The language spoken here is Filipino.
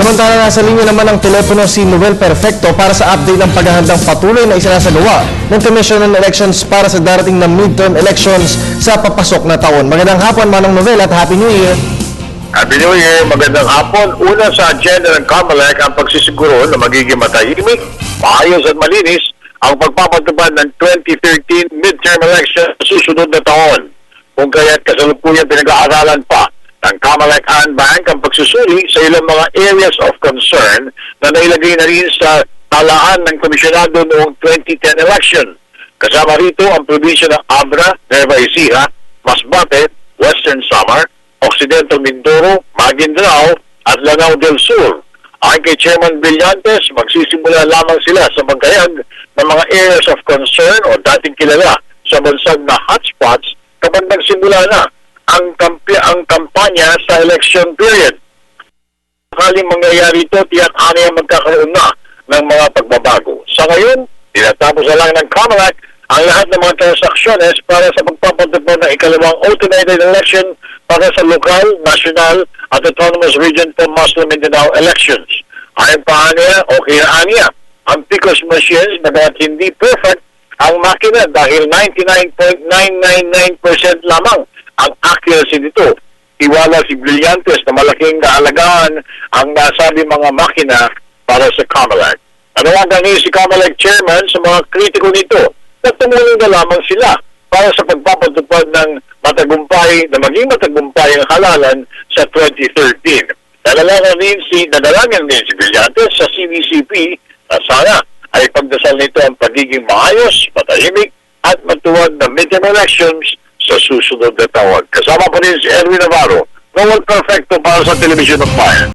Samantala nasa linya naman ang telepono si Noel Perfecto para sa update ng paghahandang patuloy na isinasagawa ng Commission on Elections para sa darating na midterm elections sa papasok na taon. Magandang hapon, Manong Noel, at Happy New Year! Happy New Year, magandang hapon. Una sa agenda ng COMELEC ang pagsisiguro na magiging matahimik, maayos at malinis ang pagpapatupad ng 2013 midterm election sa susunod na taon. Kung kaya't kasalukuyan pinag-aaralan pa ng COMELEC and Bank ang pagsusuri sa ilang mga areas of concern na nailagay na rin sa talaan ng komisyonado noong 2010 election. Kasama rito ang probinsya ng Abra, Nueva Ecija, Masbate, Western Samar, Occidental Mindoro, Maguindanao at Lanao del Sur. Ayon kay Chairman Brillantes, magsisimula lamang sila sa magkayag ng mga areas of concern o dating kilala sa bansag na hotspots kapag nagsimula na ang kampanya sa election period. Sakaling mangyayari ito, tiyak aniya magkakaroon na ng mga pagbabago. Sa ngayon, tinatapos na lang ng COMELEC ang lahat ng mga transactions para sa pagpapatupad ng ikalawang automated election para sa lokal, national at autonomous region for Muslim Mindanao elections. Ayon pa niya o kaya niya, ang PCOS machines na hindi perfect ang makina dahil 99.999% lamang ang accuracy nito. Iwala si Brillantes na malaking kaalagaan ang nasabi mga makina para sa COMELEC. Nanawagan niya si COMELEC chairman sa mga kritiko nito na tumulong na lamang sila para sa pagpapatupad ng maging matagumpay ang halalan sa 2013. Nadalangin din si Brillantes sa CDCP na sana ay pagdasal nito ang pagiging maayos, matahimik at matuwad na midterm elections sa susunod na taon. Kasama pa rin si Erwin Navarro, Noel Perfecto para sa Television of Fire.